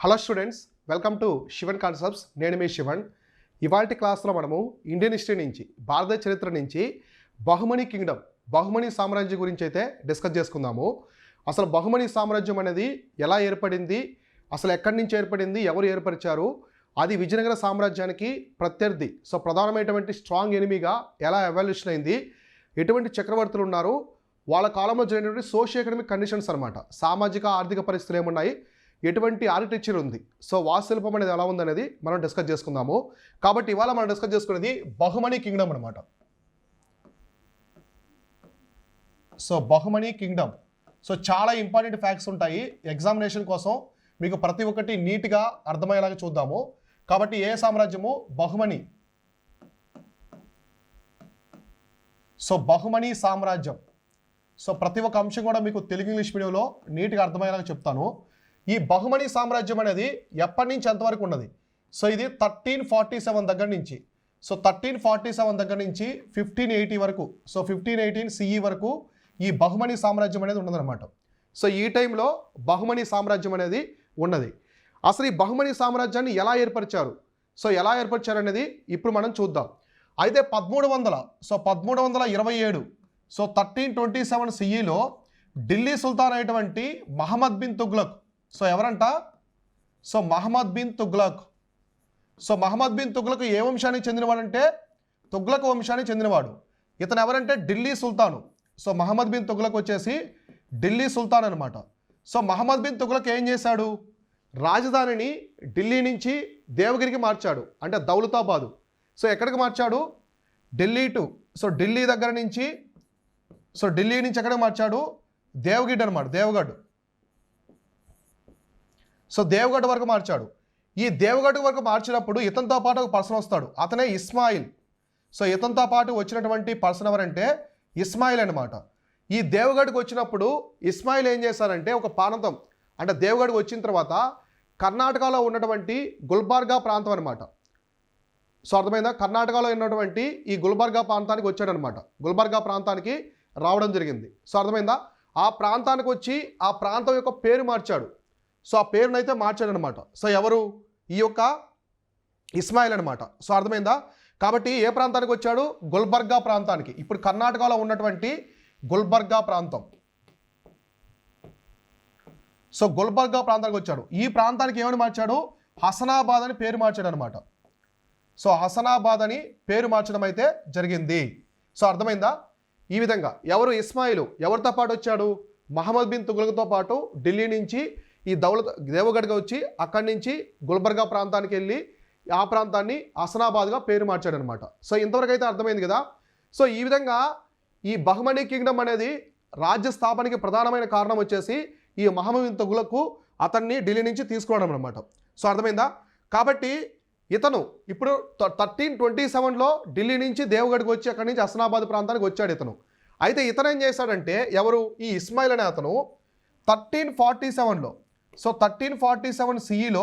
Hello students, welcome to Shivan concepts. నేను మీ శివన్. ఇవాల్టి క్లాస్లో మనము ఇండియన్ హిస్టరీ నుంచి, భారత చరిత్ర నుంచి బహుమనీ కింగ్డమ్, బహుమనీ సామ్రాజ్యం గురించి అయితే డిస్కస్ చేసుకుందాము. అసలు బహుమనీ సామ్రాజ్యం అనేది ఎలా ఏర్పడింది, అసలు ఎక్కడి నుంచి ఏర్పడింది, ఎవరు ఏర్పరిచారు, అది విజయనగర సామ్రాజ్యానికి ప్రత్యర్థి, ప్రధానమైనటువంటి స్ట్రాంగ్ ఎనిమీగా ఎలా ఎవల్యూషన్ అయింది, ఎటువంటి చక్రవర్తులు ఉన్నారు, వాళ్ళ కాలంలో జరిగినటువంటి సోషియో ఎకనామిక్ కండిషన్స్ అనమాట, సామాజిక ఆర్థిక పరిస్థితులు ఏమున్నాయి, ఎటువంటి ఆర్కిటెక్చర్ ఉంది, వాస్తుశిల్పం అనేది ఎలా ఉందనేది మనం డిస్కస్ చేసుకుందాము. కాబట్టి ఇవాళ మనం డిస్కస్ చేసుకునేది బహుమనీ కింగ్డమ్ అనమాట. బహుమనీ కింగ్డమ్ చాలా ఇంపార్టెంట్ ఫ్యాక్ట్స్ ఉంటాయి ఎగ్జామినేషన్ కోసం, మీకు ప్రతి ఒక్కటి నీట్గా అర్థమయ్యేలాగా చూద్దాము. కాబట్టి ఏ సామ్రాజ్యము? బహుమనీ. బహుమనీ సామ్రాజ్యం. ప్రతి ఒక్క అంశం కూడా మీకు తెలుగు ఇంగ్లీష్ మీడియంలో నీట్గా అర్థమయ్యేలాగా చెప్తాను. ఈ బహుమనీ సామ్రాజ్యం అనేది ఎప్పటి నుంచి ఎంతవరకు ఉన్నది? ఇది 1347 దగ్గర నుంచి, 1347 దగ్గర నుంచి 1580 వరకు, 1518 CE వరకు ఈ బహుమనీ సామ్రాజ్యం అనేది ఉన్నదన్నమాట. ఈ టైంలో బహుమనీ సామ్రాజ్యం అనేది ఉన్నది. అసలు ఈ బహుమనీ సామ్రాజ్యాన్ని ఎలా ఏర్పరిచారు, ఎలా ఏర్పరిచారు అనేది ఇప్పుడు మనం చూద్దాం. అయితే 1327, 1327 CEలో ఢిల్లీ సుల్తాన్ అయినటువంటి మహమ్మద్ బిన్ తుగ్లక్, ఎవరంట? మహమ్మద్ బిన్ తుగ్లక్. మహమ్మద్ బిన్ తుగ్లక్ ఏ వంశానికి చెందినవాడంటే తుగ్లక్ వంశానికి చెందినవాడు. ఇతను ఎవరంటే ఢిల్లీ సుల్తాను. మహమ్మద్ బిన్ తుగ్లక్ వచ్చేసి ఢిల్లీ సుల్తాన్ అనమాట. మహమ్మద్ బిన్ తుగ్లక్ ఏం చేశాడు? రాజధానిని ఢిల్లీ నుంచి దేవగిరికి మార్చాడు, అంటే దౌలతాబాదు. ఎక్కడికి మార్చాడు? ఢిల్లీ టు, ఢిల్లీ దగ్గర నుంచి, ఢిల్లీ నుంచి ఎక్కడికి మార్చాడు? దేవగిడ్ అనమాట, దేవగఢ్. దేవగఢ్ వరకు మార్చాడు. ఈ దేవగఢ్ వరకు మార్చినప్పుడు ఇతనితో పాటు ఒక పర్సన్ వస్తాడు, అతనే ఇస్మాయిల్. ఇతనితో పాటు వచ్చినటువంటి పర్సన్ ఎవరంటే ఇస్మాయిల్ అనమాట. ఈ దేవగఢ్కి వచ్చినప్పుడు ఇస్మాయిల్ ఏం చేశారంటే ఒక ప్రాంతం, అంటే దేవగఢ్కి వచ్చిన తర్వాత కర్ణాటకలో ఉన్నటువంటి గుల్బర్గా ప్రాంతం అనమాట. అర్థమైందా? కర్ణాటకలో ఉన్నటువంటి ఈ గుల్బర్గా ప్రాంతానికి వచ్చాడనమాట. గుల్బర్గా ప్రాంతానికి రావడం జరిగింది. అర్థమైందా? ఆ ప్రాంతానికి వచ్చి ఆ ప్రాంతం యొక్క పేరు మార్చాడు. ఆ పేరునైతే మార్చాడనమాట. ఎవరు? ఈ యొక్క ఇస్మాయిల్ అనమాట. అర్థమైందా? కాబట్టి ఏ ప్రాంతానికి వచ్చాడు? గుల్బర్గా ప్రాంతానికి. ఇప్పుడు కర్ణాటకలో ఉన్నటువంటి గుల్బర్గా ప్రాంతం. గుల్బర్గా ప్రాంతానికి వచ్చాడు. ఈ ప్రాంతానికి ఏమని మార్చాడు? హసనాబాద్ అని పేరు మార్చాడు అనమాట. హసనాబాద్ అని పేరు మార్చడం అయితే జరిగింది. అర్థమైందా? ఈ విధంగా ఎవరు? ఇస్మాయిల్ ఎవరితో పాటు వచ్చాడు? మహమ్మద్ బిన్ తుగ్లక్తో పాటు ఢిల్లీ నుంచి ఈ దేవగఢ్గా వచ్చి అక్కడి నుంచి గుల్బర్గా ప్రాంతానికి వెళ్ళి ఆ ప్రాంతాన్ని హసనాబాద్గా పేరు మార్చాడు అనమాట. ఇంతవరకు అయితే అర్థమైంది కదా. ఈ విధంగా ఈ బహుమనీ కింగ్డమ్ అనేది రాజ్య స్థాపనకి ప్రధానమైన కారణం వచ్చేసి ఈ మహమ్మద్ బిన్ తుగ్లక్ అతన్ని ఢిల్లీ నుంచి తీసుకోవడం అనమాట. అర్థమైందా? కాబట్టి ఇతను ఇప్పుడు 1327లో ఢిల్లీ నుంచి దేవగఢ్కి వచ్చి అక్కడి నుంచి హసనాబాద్ ప్రాంతానికి వచ్చాడు ఇతను. అయితే ఇతను ఏం చేశాడంటే, ఎవరు? ఈ ఇస్మాయిల్ అనే అతను 1347లో 1347 CEలో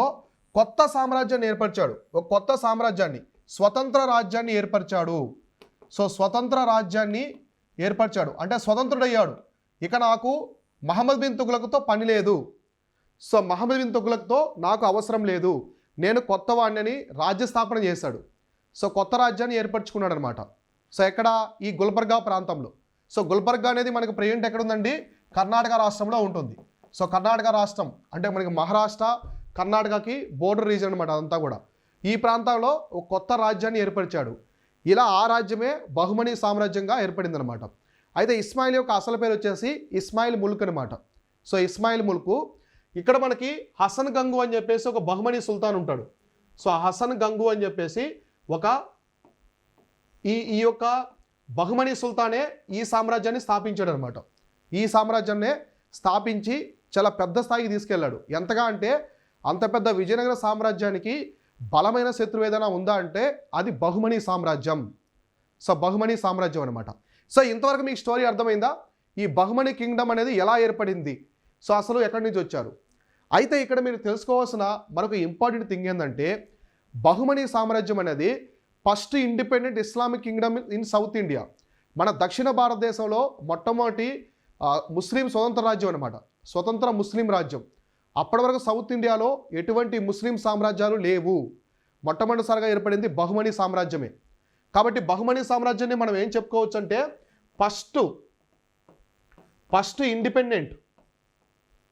కొత్త సామ్రాజ్యాన్ని ఏర్పరిచాడు. ఒక కొత్త సామ్రాజ్యాన్ని, స్వతంత్ర రాజ్యాన్ని ఏర్పరిచాడు. స్వతంత్ర రాజ్యాన్ని ఏర్పరిచాడు అంటే స్వతంత్రుడయ్యాడు. ఇక నాకు మహమ్మద్ బిన్ తుగ్లక్తో పని లేదు, మహమ్మద్ బిన్ తుగ్లక్తో నాకు అవసరం లేదు, నేను కొత్త వాణ్ణి రాజ్య స్థాపన చేశాడు. కొత్త రాజ్యాన్ని ఏర్పరచుకున్నాడు అనమాట. ఎక్కడ? ఈ గుల్బర్గా ప్రాంతంలో. గుల్బర్గా అనేది మనకు ప్రెజెంట్ ఎక్కడ ఉందండి? కర్ణాటక రాష్ట్రంలో ఉంటుంది. కర్ణాటక రాష్ట్రం అంటే మనకి మహారాష్ట్ర కర్ణాటకకి బోర్డర్ రీజన్ అనమాట అదంతా కూడా. ఈ ప్రాంతంలో ఒక కొత్త రాజ్యాన్ని ఏర్పరిచాడు. ఇలా ఆ రాజ్యమే బహుమనీ సామ్రాజ్యంగా ఏర్పడింది అనమాట. అయితే ఇస్మాయిల్ యొక్క అసలు పేరు వచ్చేసి ఇస్మాయిల్ ముల్క్ అనమాట. ఇస్మాయిల్ ముల్క్. ఇక్కడ మనకి హసన్ గంగు అని చెప్పేసి ఒక బహుమనీ సుల్తాన్ ఉంటాడు. హసన్ గంగు అని చెప్పేసి ఒక ఈ యొక్క బహుమనీ సుల్తానే ఈ సామ్రాజ్యాన్ని స్థాపించాడు అనమాట. ఈ సామ్రాజ్యాన్నే స్థాపించి చాలా పెద్ద స్థాయికి తీసుకెళ్ళాడు. ఎంతగా అంటే అంత పెద్ద విజయనగర సామ్రాజ్యానికి బలమైన శత్రువు ఏదైనా ఉందా అంటే అది బహుమనీ సామ్రాజ్యం. బహుమనీ సామ్రాజ్యం అనమాట. ఇంతవరకు మీకు స్టోరీ అర్థమైందా? ఈ బహుమనీ కింగ్డమ్ అనేది ఎలా ఏర్పడింది, అసలు ఎక్కడి నుంచి వచ్చారు? అయితే ఇక్కడ మీరు తెలుసుకోవాల్సిన మరొక ఇంపార్టెంట్ థింగ్ ఏంటంటే, బహుమనీ సామ్రాజ్యం అనేది first independent Islamic Kingdom in South India. మన దక్షిణ భారతదేశంలో మొట్టమొదటి ముస్లిం స్వతంత్ర రాజ్యం అనమాట. స్వతంత్ర ముస్లిం రాజ్యం. అప్పటి వరకు సౌత్ ఇండియాలో ఎటువంటి ముస్లిం సామ్రాజ్యాలు లేవు. మొట్టమొదటిసారిగా ఏర్పడింది బహుమనీ సామ్రాజ్యమే. కాబట్టి బహుమనీ సామ్రాజ్యాన్ని మనం ఏం చెప్పుకోవచ్చు అంటే first independent.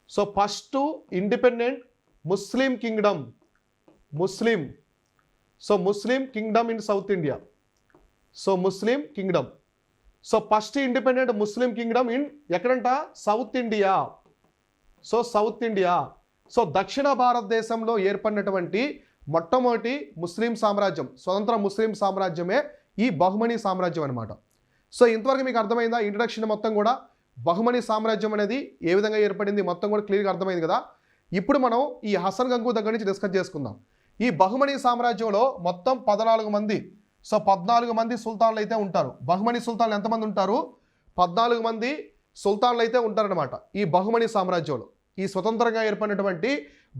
So first independent Muslim kingdom. Muslim kingdom in South India. So Muslim kingdom. So first independent Muslim kingdom in ఎక్కడంట? South India. So South India. So దక్షిణ భారతదేశంలో ఏర్పడినటువంటి మొట్టమొదటి ముస్లిం సామ్రాజ్యం, స్వతంత్ర ముస్లిం సామ్రాజ్యమే ఈ బహుమనీ సామ్రాజ్యం అనమాట. సో ఇంతవరకు మీకు అర్థమైందా? ఇంట్రడక్షన్ మొత్తం కూడా బహుమనీ సామ్రాజ్యం అనేది ఏ విధంగా ఏర్పడింది మొత్తం కూడా క్లియర్గా అర్థమైంది కదా. ఇప్పుడు మనం ఈ హసన్ గంగు దగ్గర నుంచి డిస్కస్ చేసుకుందాం. ఈ బహుమనీ సామ్రాజ్యంలో మొత్తం 14 మంది, సో 14 మంది సుల్తాన్లు అయితే ఉంటారు. బహుమనీ సుల్తాన్లు ఎంతమంది ఉంటారు? 14 మంది సుల్తాన్లు అయితే ఉంటారనమాట ఈ బహుమనీ సామ్రాజ్యంలో, ఈ స్వతంత్రంగా ఏర్పడినటువంటి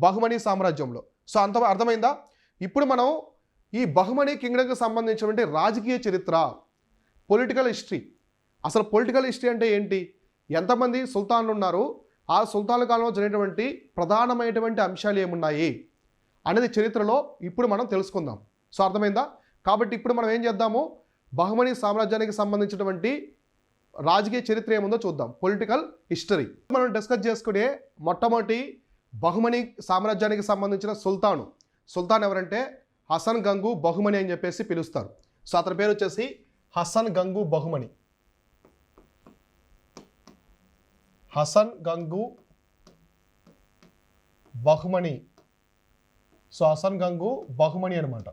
బహుమనీ సామ్రాజ్యంలో. సో అంత అర్థమైందా? ఇప్పుడు మనం ఈ బహుమనీ కింగ్డమ్కి సంబంధించినటువంటి రాజకీయ చరిత్ర, పొలిటికల్ హిస్టరీ. అసలు పొలిటికల్ హిస్టరీ అంటే ఏంటి, ఎంతమంది సుల్తాన్లు ఉన్నారు, ఆ సుల్తాన్ల కాలంలో జరిగినటువంటి ప్రధానమైనటువంటి అంశాలు ఏమున్నాయి అనేది చరిత్రలో ఇప్పుడు మనం తెలుసుకుందాం. సో అర్థమైందా? కాబట్టి ఇప్పుడు మనం ఏం చేద్దాము, బహుమనీ సామ్రాజ్యానికి సంబంధించినటువంటి రాజకీయ చరిత్ర ఏముందో చూద్దాం, పొలిటికల్ హిస్టరీ. మనం డిస్కస్ చేసుకునే మొట్టమొదటి బహుమనీ సామ్రాజ్యానికి సంబంధించిన సుల్తాన్ ఎవరంటే హసన్ గంగు బహుమని అని చెప్పేసి పిలుస్తారు. సో అతని పేరు వచ్చేసి హసన్ గంగు బహుమని. హసన్ గంగు బహుమని. సో హసన్ గంగు బహుమని అనమాట.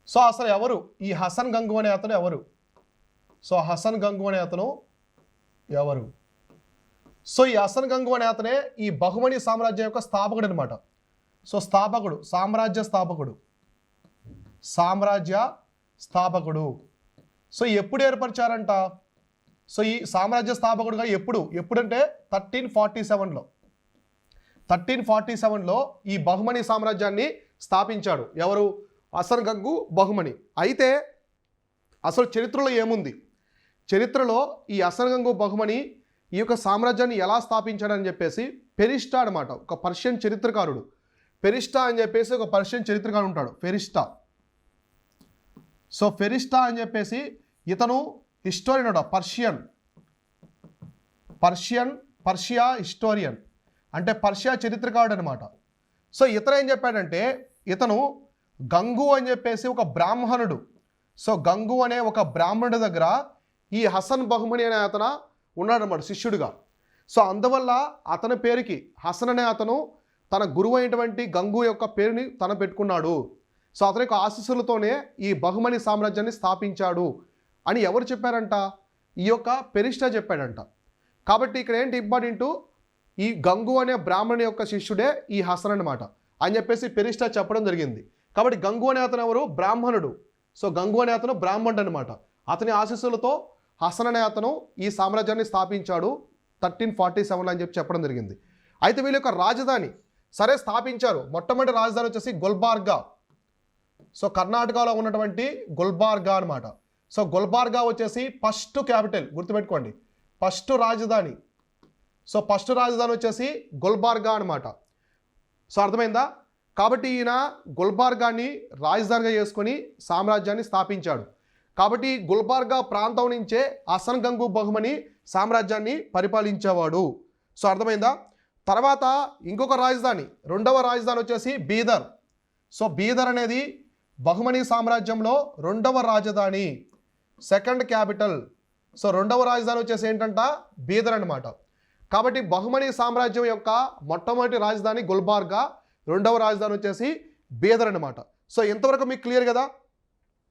సో అసలు ఎవరు ఈ హసన్ గంగు అనే అతను ఎవరు? సో హసన్ గంగు అనే అతను ఎవరు? సో ఈ హసన్ గంగు అనే అతనే ఈ బహుమనీ సామ్రాజ్యం యొక్క స్థాపకుడు అనమాట. సో స్థాపకుడు, సామ్రాజ్య స్థాపకుడు. సో ఎప్పుడు ఏర్పరిచారంట? సో ఈ సామ్రాజ్య స్థాపకుడుగా ఎప్పుడంటే 1347లో ఈ బహుమనీ సామ్రాజ్యాన్ని స్థాపించాడు. ఎవరు? హసన్ గంగు బహుమని. అయితే అసలు చరిత్రలో ఏముంది? చరిత్రలో ఈ హసన్ గంగు బహుమని ఈ యొక్క సామ్రాజ్యాన్ని ఎలా స్థాపించాడని చెప్పేసి ఫెరిష్టా అనమాట, ఒక పర్షియన్ చరిత్రకారుడు. ఫెరిష్టా అని చెప్పేసి ఒక పర్షియన్ చరిత్రకారుడు ఉంటాడు, ఫెరిష్టా. సో ఫెరిష్టా అని చెప్పేసి ఇతను హిస్టోరియన్, పర్షియా హిస్టోరియన్, అంటే పర్షియా చరిత్రకారుడు అనమాట. సో ఇతను ఏం చెప్పాడంటే, ఇతను గంగు అని చెప్పేసి ఒక బ్రాహ్మణుడు. సో గంగు అనే ఒక బ్రాహ్మణుడి దగ్గర ఈ హసన్ బహుమని అనే అతను ఉన్నాడనమాట శిష్యుడిగా. సో అందువల్ల అతని పేరుకి హసన్ అనే అతను తన గురువు అయినటువంటి గంగు యొక్క పేరుని తన పెట్టుకున్నాడు. సో అతని యొక్క ఆశీస్సులతోనే ఈ బహుమనీ సామ్రాజ్యాన్ని స్థాపించాడు అని ఎవరు చెప్పారంట? ఈ యొక్క ఫెరిష్టా చెప్పాడంట. కాబట్టి ఇక్కడ ఏంటి ఇంపార్టెంట్, ఈ గంగు అనే బ్రాహ్మణుని యొక్క శిష్యుడే ఈ హసన్ అనమాట అని చెప్పేసి ఫెరిష్టా చెప్పడం జరిగింది. కాబట్టి గంగు అనే అతను ఎవరు? బ్రాహ్మణుడు. సో గంగు అనే అతను బ్రాహ్మణుడు అనమాట. అతని ఆశీస్సులతో హసన్ అనే అతను ఈ సామ్రాజ్యాన్ని స్థాపించాడు 1347 అని చెప్పడం జరిగింది. అయితే వీళ్ళ యొక్క రాజధాని సరే స్థాపించారు. మొట్టమొదటి రాజధాని వచ్చేసి గుల్బార్గా. సో కర్ణాటకలో ఉన్నటువంటి గుల్బార్గా అనమాట. సో గుల్బార్గా వచ్చేసి ఫస్ట్ క్యాపిటల్, గుర్తుపెట్టుకోండి, ఫస్ట్ రాజధాని. సో ఫస్ట్ రాజధాని వచ్చేసి గుల్బార్గా అనమాట. సో అర్థమైందా? కాబట్టి ఈయన గుల్బార్గాని రాజధానిగా చేసుకొని సామ్రాజ్యాన్ని స్థాపించాడు. కాబట్టి గుల్బార్గా ప్రాంతం నుంచే హసన్ గంగు బహుమని సామ్రాజ్యాన్ని పరిపాలించేవాడు. సో అర్థమైందా? తర్వాత ఇంకొక రాజధాని, రెండవ రాజధాని వచ్చేసి బీదర్. సో బీదర్ అనేది బహుమనీ సామ్రాజ్యంలో రెండవ రాజధాని, సెకండ్ క్యాపిటల్. సో రెండవ రాజధాని వచ్చేసి ఏంటంట? బీదర్ అనమాట. కాబట్టి బహుమనీ సామ్రాజ్యం యొక్క మొట్టమొదటి రాజధాని గుల్బార్గా, రెండవ రాజధాని వచ్చేసి బీదర్ అనమాట. సో ఇంతవరకు మీకు క్లియర్ కదా?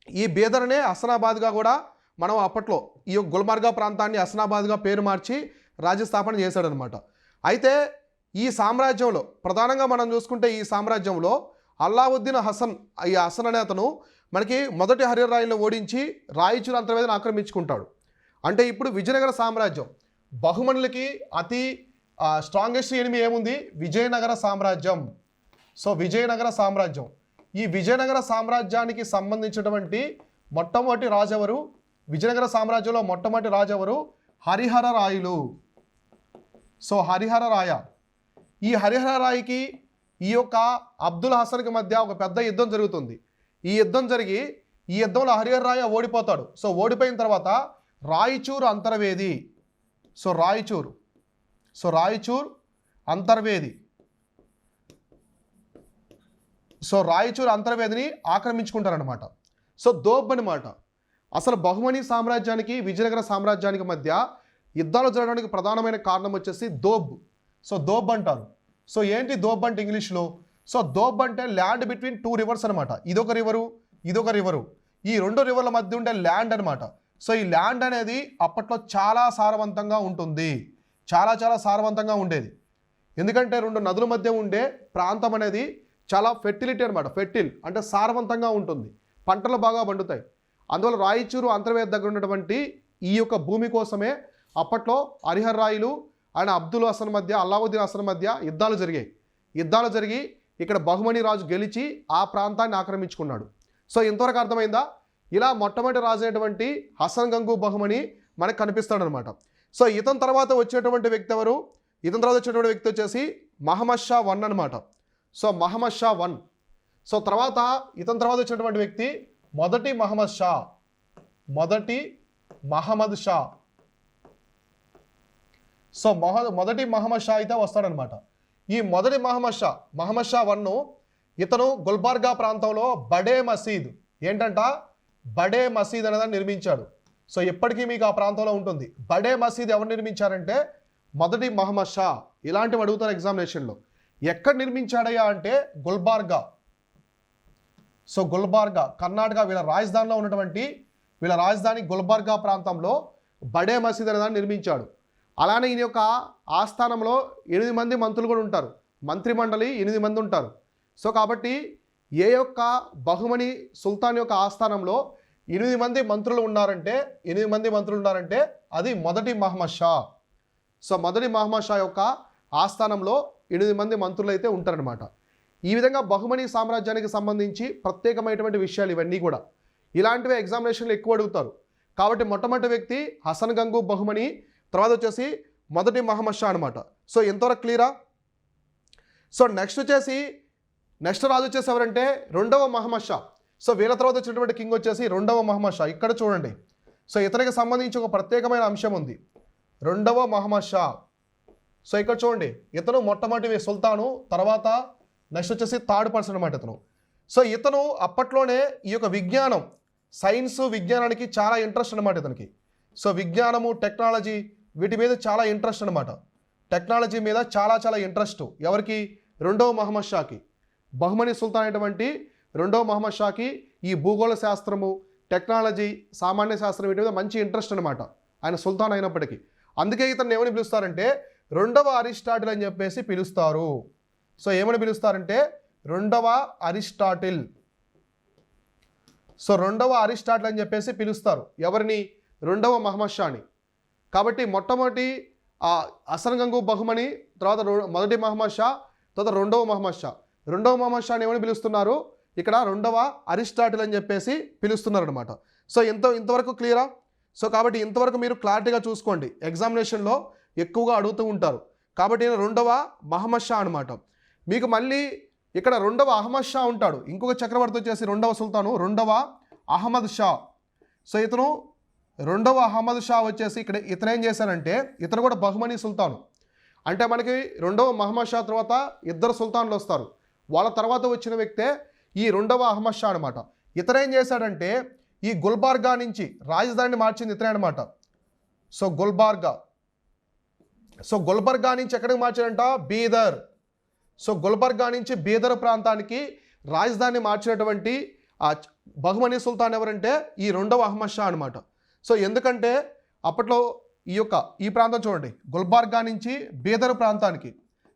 ఈ బీదర్నే హసనాబాద్గా కూడా మనం అప్పట్లో ఈ గుల్బార్గా ప్రాంతాన్ని హసనాబాద్గా పేరు మార్చి రాజ్యస్థాపన చేశాడనమాట. అయితే ఈ సామ్రాజ్యంలో ప్రధానంగా మనం చూసుకుంటే ఈ సామ్రాజ్యంలో అల్లావుద్దీన్ ఈ హసన్ అనే అతను మనకి మొదటి హరిరాయిని ఓడించి రాయచూరు అంతర్వేదిని ఆక్రమించుకుంటాడు. అంటే ఇప్పుడు విజయనగర సామ్రాజ్యం, బహుమనులకి అతి స్ట్రాంగెస్ట్ ఎనిమి ఏముంది? విజయనగర సామ్రాజ్యం. సో విజయనగర సామ్రాజ్యం, ఈ విజయనగర సామ్రాజ్యానికి సంబంధించినటువంటి మొట్టమొదటి రాజెవరు? విజయనగర సామ్రాజ్యంలో మొట్టమొదటి రాజెవరు? హరిహర రాయలు. సో హరిహర రాయ. ఈ హరిహర రాయ్కి ఈ యొక్క అబ్దుల్ హసన్కి మధ్య ఒక పెద్ద యుద్ధం జరుగుతుంది. ఈ యుద్ధంలో హరిహర రాయ్ ఓడిపోతాడు. సో ఓడిపోయిన తర్వాత రాయచూర్ అంతర్వేది, రాయచూర్ అంతర్వేదిని ఆక్రమించుకుంటారనమాట. సో దోబ్ అనమాట. అసలు బహుమని సామ్రాజ్యానికి విజయనగర సామ్రాజ్యానికి మధ్య యుద్ధాలు జరగడానికి ప్రధానమైన కారణం వచ్చేసి దోబ్. సో దోబ్ అంటారు. సో ఏంటి దోబ్ అంటే ఇంగ్లీష్లో? సో దోబ్ అంటే ల్యాండ్ బిట్వీన్ 2 రివర్స్ అనమాట. ఇదొక రివరు, ఈ 2 రివర్ల మధ్య ఉండే ల్యాండ్ అనమాట. సో ఈ ల్యాండ్ అనేది అప్పట్లో చాలా సారవంతంగా ఉంటుంది, చాలా సారవంతంగా ఉండేది. ఎందుకంటే 2 నదుల మధ్య ఉండే ప్రాంతం అనేది చాలా ఫెర్టిలిటీ అనమాట. ఫెర్టిల్ అంటే సారవంతంగా ఉంటుంది, పంటలు బాగా పండుతాయి. అందువల్ల రాయచూరు అంతర్వేది దగ్గర ఉన్నటువంటి ఈ యొక్క భూమి కోసమే అప్పట్లో హరిహర రాయలు ఆయన అబ్దుల్ హసన్ మధ్య, అల్లావుద్దీన్ హసన్ మధ్య యుద్ధాలు జరిగి ఇక్కడ బహుమని రాజు గెలిచి ఆ ప్రాంతాన్ని ఆక్రమించుకున్నాడు. సో ఇంతవరకు అర్థమైందా? ఇలా మొట్టమొదటి రాజు అయినటువంటి హసన్ గంగు బహుమని మనకు కనిపిస్తాడనమాట. సో ఇతని తర్వాత వచ్చేటువంటి వ్యక్తి ఎవరు? ఇతని తర్వాత వచ్చేటువంటి వ్యక్తి వచ్చేసి మహమ్మద్ షా 1 అనమాట. సో మహమ్మద్ షా 1. సో తర్వాత ఇతని తర్వాత వచ్చినటువంటి వ్యక్తి మొదటి మహమ్మద్ షా. సో మొదటి మహమ్మద్ షా అయితే వస్తాడనమాట. ఈ మొదటి మహమ్మద్ షా 1 ఇతను గుల్బర్గా ప్రాంతంలో బడే మసీద్ అనేదాన్ని నిర్మించాడు. సో ఎప్పటికీ మీకు ఆ ప్రాంతంలో ఉంటుంది. బడే మసీద్ ఎవరు నిర్మించారంటే మొదటి మహమ్మద్ షా. ఇలాంటివి అడుగుతారు ఎగ్జామినేషన్లో. ఎక్కడ నిర్మించాడయ్యా అంటే గుల్బర్గా. సో గుల్బర్గా కర్ణాటక, వీళ్ళ రాజధాని గుల్బర్గా ప్రాంతంలో బడే మసీద్ అనేదాన్ని నిర్మించాడు. అలానే ఈయన యొక్క ఆస్థానంలో 8 మంది మంత్రులు కూడా ఉంటారు. మంత్రిమండలి 8 మంది ఉంటారు. సో కాబట్టి ఏ యొక్క బహుమని సుల్తాన్ యొక్క ఆస్థానంలో 8 మంది మంత్రులు ఉన్నారంటే అది మొదటి మహమ్మద్ షా. సో మొదటి మహమ్మద్ షా యొక్క ఆస్థానంలో 8 మంది మంత్రులు అయితే ఉంటారనమాట. ఈ విధంగా బహుమని సామ్రాజ్యానికి సంబంధించి ప్రత్యేకమైనటువంటి విషయాలు ఇవన్నీ కూడా ఇలాంటివి ఎగ్జామినేషన్లో ఎక్కువ అడుగుతారు. కాబట్టి మొట్టమొదటి వ్యక్తి హసన్ గంగు బహుమని, తర్వాత వచ్చేసి మొదటి మహమ్మద్ షా అనమాట. సో ఎంతవరకు క్లియరా? సో నెక్స్ట్ రాజు వచ్చేసి ఎవరంటే 2వ మహమ్మద్ షా. సో వీళ్ళ తర్వాత వచ్చినటువంటి కింగ్ వచ్చేసి 2వ మహమ్మద్ షా. ఇక్కడ చూడండి. సో ఇతనికి సంబంధించి ఒక ప్రత్యేకమైన అంశం ఉంది, 2వ మహమ్మద్ షా. సో ఇక్కడ చూడండి, ఇతను మొట్టమొదటి సుల్తాను, తర్వాత నెక్స్ట్ వచ్చేసి 3rd పర్సన్ అనమాట ఇతను. సో ఇతను అప్పట్లోనే ఈ యొక్క విజ్ఞానానికి చాలా ఇంట్రెస్ట్ అనమాట ఇతనికి. సో విజ్ఞానము, టెక్నాలజీ వీటి మీద చాలా ఇంట్రెస్ట్ అనమాట. టెక్నాలజీ మీద చాలా ఇంట్రెస్ట్ ఎవరికి? 2వ మహమ్మద్ షాకి. బహుమని సుల్తాన్ అయినటువంటి 2వ మహమ్మద్ షాకి ఈ భూగోళ శాస్త్రము, టెక్నాలజీ, సామాన్య శాస్త్రం వీటి మీద మంచి ఇంట్రెస్ట్ అనమాట ఆయన సుల్తాన్ అయినప్పటికీ. అందుకే ఇతను ఏమని పిలుస్తారంటే 2వ అరిస్టాటిల్ అని చెప్పేసి పిలుస్తారు. సో ఏమని పిలుస్తారంటే 2వ అరిస్టాటిల్. సో 2వ అరిస్టాటిల్ అని చెప్పేసి పిలుస్తారు ఎవరిని? 2వ మహమ్మద్ షాని. కాబట్టి మొట్టమొదటి హసన్ గంగు బహుమని, తర్వాత మొదటి మహమ్మద్ షా, తర్వాత 2వ మహమ్మద్ షా. 2వ మహమ్మద్ షాని ఏమని పిలుస్తున్నారు? ఇక్కడ 2వ అరిస్టాటిల్ అని చెప్పేసి పిలుస్తున్నారు అనమాట. సో ఇంతవరకు క్లియరా? సో కాబట్టి ఇంతవరకు మీరు క్లారిటీగా చూసుకోండి, ఎగ్జామినేషన్లో ఎక్కువగా అడుగుతూ ఉంటారు. కాబట్టి 2వ మహమ్మద్ షా అనమాట. మీకు మళ్ళీ ఇక్కడ 2వ అహ్మద్ షా ఉంటాడు, ఇంకొక చక్రవర్తి వచ్చేసి 2వ సుల్తాను 2వ అహ్మద్ షా. సో ఇతను 2వ అహ్మద్ షా వచ్చేసి ఇక్కడ ఇతను ఏం చేశారంటే ఇతను కూడా బహుమని సుల్తాను. అంటే మనకి 2వ మహమ్మద్ షా తర్వాత 2 సుల్తాన్లు వస్తారు. వాళ్ళ తర్వాత వచ్చిన వ్యక్తే ఈ 2వ అహ్మద్ షా అనమాట. ఇతను ఏం చేశాడంటే ఈ గుల్బర్గా నుంచి రాజధానిని మార్చింది ఇతనే అనమాట. సో గుల్బర్గా నుంచి ఎక్కడికి మార్చాడంట? బీదర్. సో గుల్బర్గా నుంచి బీదర్ ప్రాంతానికి రాజధాని మార్చినటువంటి బహుమని సుల్తాన్ ఎవరంటే ఈ 2వ అహ్మద్ షా అనమాట. సో ఎందుకంటే అప్పట్లో ఈ ప్రాంతం చూడండి, గుల్బర్గా నుంచి బీదర్ ప్రాంతానికి,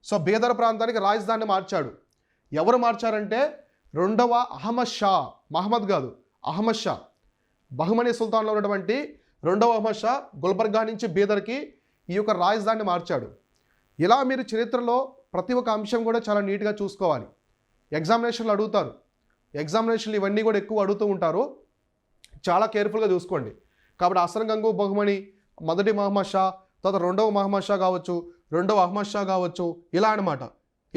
సో బీదర్ ప్రాంతానికి రాజధానిని మార్చాడు. ఎవరు మార్చారంటే 2వ అహ్మద్ షా, మహమ్మద్ కాదు, అహ్మద్ షా. బహుమని సుల్తాన్లో ఉన్నటువంటి 2వ అహ్మద్ షా గుల్బర్గా నుంచి బీదర్కి ఈ యొక్క రాజధానిని మార్చాడు. ఇలా మీరు చరిత్రలో ప్రతి ఒక్క అంశం కూడా చాలా నీట్గా చూసుకోవాలి. ఎగ్జామినేషన్లు అడుగుతారు, ఎగ్జామినేషన్లు ఇవన్నీ కూడా ఎక్కువ అడుగుతూ ఉంటారు, చాలా కేర్ఫుల్గా చూసుకోండి. కాబట్టి హసన్ గంగు బహుమని, మొదటి మహమ్మద్ షా, తర్వాత 2వ మహమ్మద్ షా కావచ్చు, రెండవ అహ్మద్ షా కావచ్చు, ఇలా అనమాట.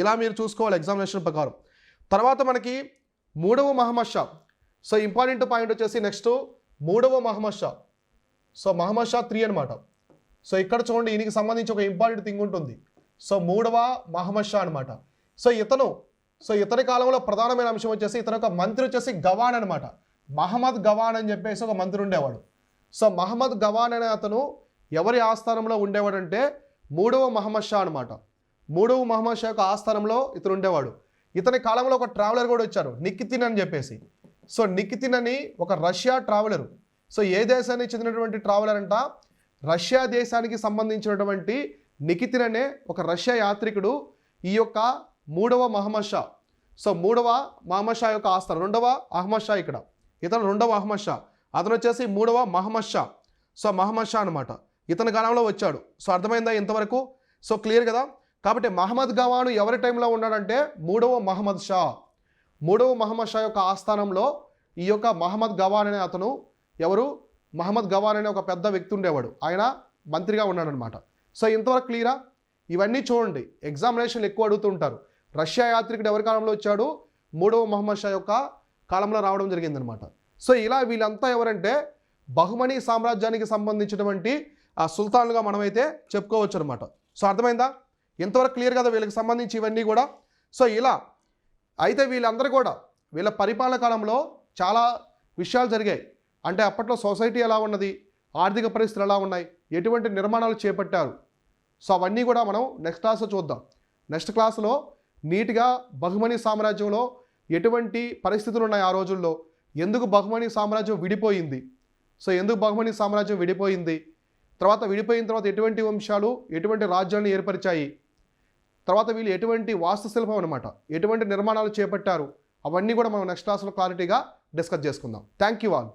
ఇలా మీరు చూసుకోవాలి ఎగ్జామినేషన్ ప్రకారం. తర్వాత మనకి మూడవ Muhammad Shah. So important point వచ్చేసి నెక్స్ట్ మూడవ మహమ్మద్ షా. సో మహమ్మద్ షా 3 అనమాట. సో ఇక్కడ చూడండి, ఈయనకి సంబంధించి ఒక ఇంపార్టెంట్ థింగ్ ఉంటుంది. సో మూడవ మహమ్మద్ షా అనమాట. సో ఇతని కాలంలో ప్రధానమైన అంశం వచ్చేసి ఇతను ఒక మంత్రి వచ్చేసి గవాన్ అనమాట. మహమ్మద్ గవాన్ అని చెప్పేసి ఒక మంత్రి ఉండేవాడు. సో మహమ్మద్ గవాన్ అనే అతను ఎవరి ఆస్థానంలో ఉండేవాడంటే మూడవ మహమ్మద్ షా అనమాట. మూడవ మహమ్మద్ షా యొక్క ఆస్థానంలో ఇతను ఉండేవాడు. ఇతని కాలంలో ఒక ట్రావెలర్ కూడా వచ్చారు, నికితిన్ అని చెప్పేసి. సో నికితిన్ అని ఒక రష్యా ట్రావెలరు. సో ఏ దేశానికి చెందినటువంటి ట్రావెలర్ అంట? రష్యా దేశానికి సంబంధించినటువంటి నికితిన్ అనే ఒక రష్యా యాత్రికుడు ఈ యొక్క మూడవ మహమ్మద్ షా. సో మూడవ మహమ్మద్ షా యొక్క ఆస్థానం, రెండవ అహ్మద్ షా ఇక్కడ. ఇతను రెండవ అహ్మద్ షా, అతను వచ్చేసి మూడవ మహమ్మద్ షా. సో మహమ్మద్ షా అనమాట, ఇతని కాలంలో వచ్చాడు. సో అర్థమైందా ఇంతవరకు? సో క్లియర్ కదా? కాబట్టి మహమ్మద్ గవాను ఎవరి టైంలో ఉన్నాడంటే మూడవ మహమ్మద్ షా. మూడవ మహమ్మద్ షా యొక్క ఆస్థానంలో ఈ యొక్క మహమ్మద్ గవాన్ అనే అతను, ఎవరు? మహమ్మద్ గవాన్ అనే ఒక పెద్ద వ్యక్తి ఉండేవాడు, ఆయన మంత్రిగా ఉన్నాడనమాట. సో ఇంతవరకు క్లియరా? ఇవన్నీ చూడండి, ఎగ్జామినేషన్లు ఎక్కువ అడుగుతుంటారు. రష్యా యాత్రికుడు ఎవరి కాలంలో వచ్చాడు? మూడవ మహమ్మద్ షా యొక్క కాలంలో రావడం జరిగిందనమాట. సో ఇలా వీళ్ళంతా ఎవరంటే బహుమనీ సామ్రాజ్యానికి సంబంధించినటువంటి ఆ సుల్తాన్లుగా మనమైతే చెప్పుకోవచ్చు అనమాట. సో అర్థమైందా? ఇంతవరకు క్లియర్ కదా వీళ్ళకి సంబంధించి ఇవన్నీ కూడా? సో ఇలా అయితే వీళ్ళందరూ కూడా వీళ్ళ పరిపాలన కాలంలో చాలా విషయాలు జరిగాయి. అంటే అప్పట్లో సొసైటీ ఎలా ఉన్నది, ఆర్థిక పరిస్థితులు ఎలా ఉన్నాయి, ఎటువంటి నిర్మాణాలు చేపట్టారు. సో అవన్నీ కూడా మనం నెక్స్ట్ క్లాస్లో చూద్దాం. నెక్స్ట్ క్లాస్లో నీట్గా బహుమనీ సామ్రాజ్యంలో ఎటువంటి పరిస్థితులు ఉన్నాయి ఆ రోజుల్లో, ఎందుకు బహుమనీ సామ్రాజ్యం విడిపోయింది, సో ఎందుకు బహుమనీ సామ్రాజ్యం విడిపోయింది, తర్వాత విడిపోయిన తర్వాత ఎటువంటి వంశాలు ఎటువంటి రాజ్యాలను ఏర్పరిచాయి, తర్వాత వీళ్ళు ఎటువంటి వాస్తుశిల్పం అనమాట, ఎటువంటి నిర్మాణాలు చేపట్టారు, అవన్నీ కూడా మనం నెక్స్ట్ క్లాస్లో క్లారిటీగా డిస్కస్ చేసుకుందాం. Thank you all.